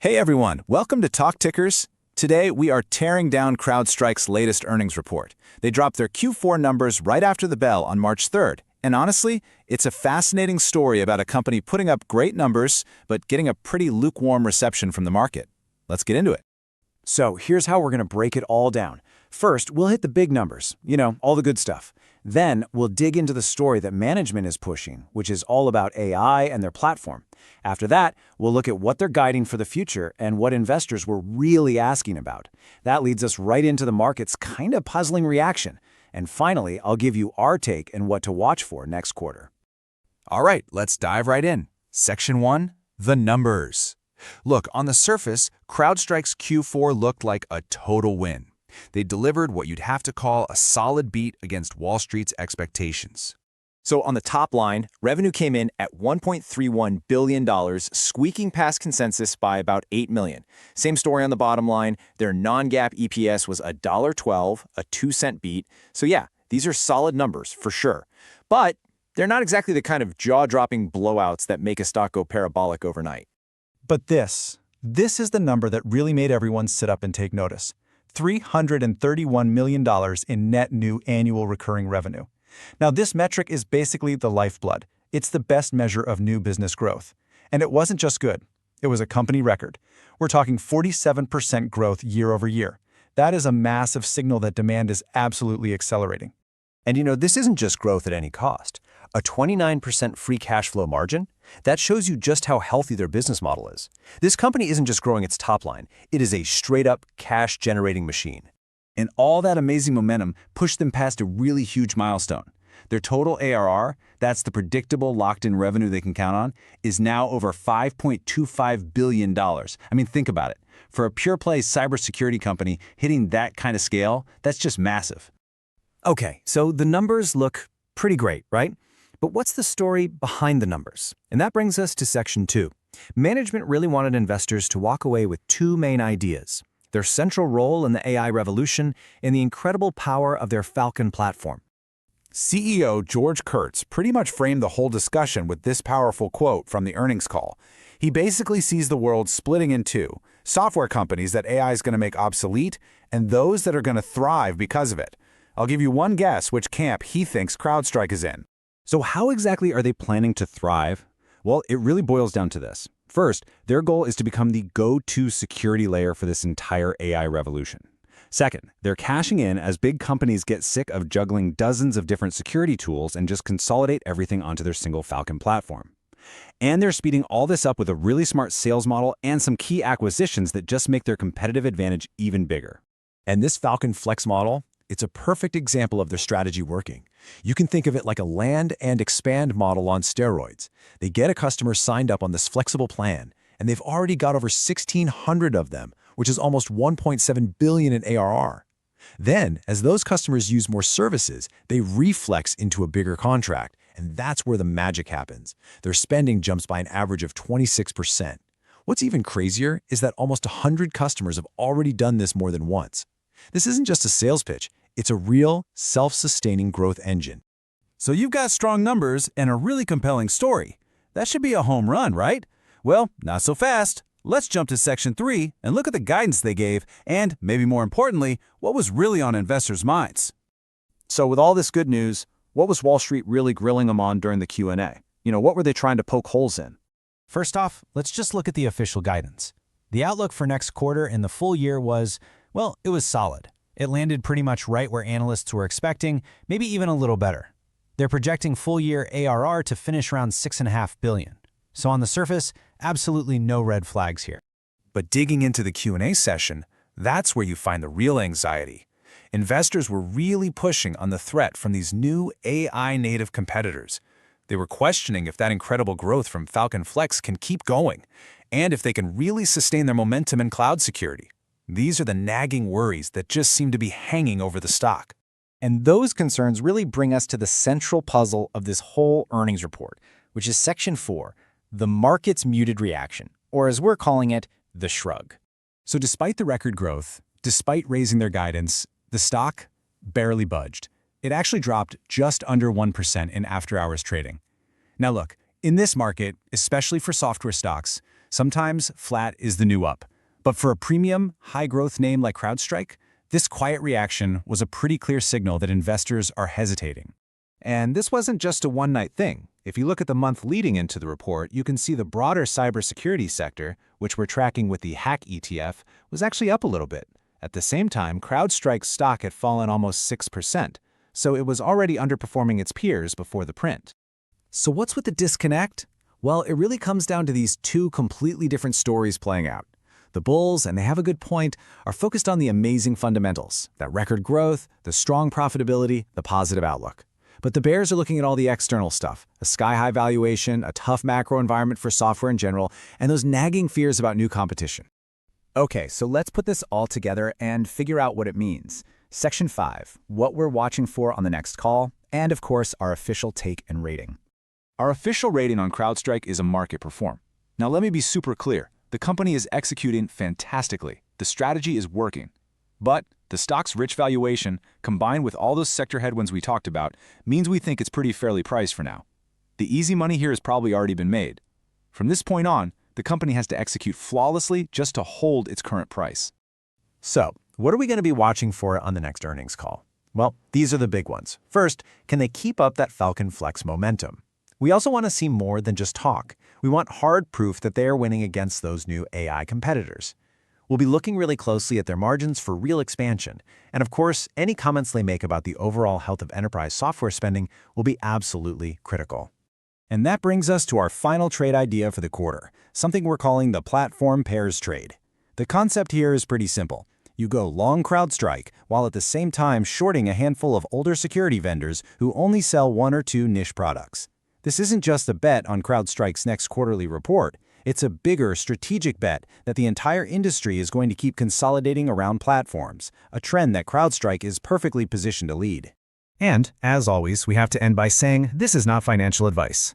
Hey everyone, welcome to Talk Tickers. Today we are tearing down CrowdStrike's latest earnings report. They dropped their Q4 numbers right after the bell on March 3rd. And honestly, it's a fascinating story about a company putting up great numbers, but getting a pretty lukewarm reception from the market. Let's get into it. So here's how we're going to break it all down. First, we'll hit the big numbers, all the good stuff. Then we'll dig into the story that management is pushing, which is all about AI and their platform. After that, we'll look at what they're guiding for the future and what investors were really asking about. That leads us right into the market's kind of puzzling reaction. And finally, I'll give you our take and what to watch for next quarter. All right, let's dive right in. Section 1, the numbers. Look, on the surface, CrowdStrike's Q4 looked like a total win. They delivered what you'd have to call a solid beat against Wall Street's expectations. So on the top line, revenue came in at $1.31 billion, squeaking past consensus by about $8 million. Same story on the bottom line. Their non-GAAP EPS was $1.12, a 2-cent beat. So yeah, these are solid numbers for sure. But they're not exactly the kind of jaw-dropping blowouts that make a stock go parabolic overnight. But this is the number that really made everyone sit up and take notice. $331 million in net new annual recurring revenue. Now, this metric is basically the lifeblood. It's the best measure of new business growth. And it wasn't just good. It was a company record. We're talking 47% growth year over year. That is a massive signal that demand is absolutely accelerating. And this isn't just growth at any cost. A 29% free cash flow margin? That shows you just how healthy their business model is. This company isn't just growing its top line. It is a straight-up cash-generating machine. And all that amazing momentum pushed them past a really huge milestone. Their total ARR, that's the predictable locked-in revenue they can count on, is now over $5.25 billion. I mean, think about it. For a pure-play cybersecurity company, hitting that kind of scale, that's just massive. Okay, so the numbers look pretty great, right? But what's the story behind the numbers? And that brings us to Section 2. Management really wanted investors to walk away with two main ideas: their central role in the AI revolution and the incredible power of their Falcon platform. CEO George Kurtz pretty much framed the whole discussion with this powerful quote from the earnings call. He basically sees the world splitting in two: software companies that AI is going to make obsolete and those that are going to thrive because of it. I'll give you one guess which camp he thinks CrowdStrike is in. So how exactly are they planning to thrive? Well, it really boils down to this. First, their goal is to become the go-to security layer for this entire AI revolution. Second, they're cashing in as big companies get sick of juggling dozens of different security tools and just consolidate everything onto their single Falcon platform. And they're speeding all this up with a really smart sales model and some key acquisitions that just make their competitive advantage even bigger. And this Falcon Flex model, it's a perfect example of their strategy working. You can think of it like a land and expand model on steroids. They get a customer signed up on this flexible plan, and they've already got over 1,600 of them, which is almost $1.7 billion in ARR. Then, as those customers use more services, they reflex into a bigger contract, and that's where the magic happens. Their spending jumps by an average of 26%. What's even crazier is that almost 100 customers have already done this more than once. This isn't just a sales pitch. It's a real, self-sustaining growth engine. So you've got strong numbers and a really compelling story. That should be a home run, right? Well, not so fast. Let's jump to Section 3 and look at the guidance they gave and, maybe more importantly, what was really on investors' minds. So with all this good news, what was Wall Street really grilling them on during the Q&A? What were they trying to poke holes in? First off, let's just look at the official guidance. The outlook for next quarter and the full year was, well, it was solid. It landed pretty much right where analysts were expecting, maybe even a little better. They're projecting full-year ARR to finish around $6.5 billion. So on the surface, absolutely no red flags here. But digging into the Q&A session, that's where you find the real anxiety. Investors were really pushing on the threat from these new AI-native competitors. They were questioning if that incredible growth from Falcon Flex can keep going, and if they can really sustain their momentum in cloud security. These are the nagging worries that just seem to be hanging over the stock. And those concerns really bring us to the central puzzle of this whole earnings report, which is Section 4, the market's muted reaction, or as we're calling it, the shrug. So despite the record growth, despite raising their guidance, the stock barely budged. It actually dropped just under 1% in after-hours trading. Now look, in this market, especially for software stocks, Sometimes flat is the new up. But for a premium, high-growth name like CrowdStrike, this quiet reaction was a pretty clear signal that investors are hesitating. And this wasn't just a one-night thing. If you look at the month leading into the report, you can see the broader cybersecurity sector, which we're tracking with the Hack ETF, was actually up a little bit. At the same time, CrowdStrike's stock had fallen almost 6%, so it was already underperforming its peers before the print. So what's with the disconnect? Well, it really comes down to these two completely different stories playing out. The bulls, and they have a good point, are focused on the amazing fundamentals, that record growth, the strong profitability, the positive outlook. But the bears are looking at all the external stuff, a sky-high valuation, a tough macro environment for software in general, and those nagging fears about new competition. Okay, so let's put this all together and figure out what it means. Section 5, what we're watching for on the next call, and of course, our official take and rating. Our official rating on CrowdStrike is a market perform. Now let me be super clear. The company is executing fantastically. The strategy is working. But the stock's rich valuation, combined with all those sector headwinds we talked about, means we think it's pretty fairly priced for now. The easy money here has probably already been made. From this point on, the company has to execute flawlessly just to hold its current price. So, what are we going to be watching for on the next earnings call? Well, these are the big ones. First, can they keep up that Falcon Flex momentum? We also want to see more than just talk. We want hard proof that they are winning against those new AI competitors. We'll be looking really closely at their margins for real expansion. And of course, any comments they make about the overall health of enterprise software spending will be absolutely critical. And that brings us to our final trade idea for the quarter, something we're calling the platform pairs trade. The concept here is pretty simple. You go long CrowdStrike, while at the same time shorting a handful of older security vendors who only sell one or two niche products. This isn't just a bet on CrowdStrike's next quarterly report. It's a bigger, strategic bet that the entire industry is going to keep consolidating around platforms, a trend that CrowdStrike is perfectly positioned to lead. And, as always, we have to end by saying this is not financial advice.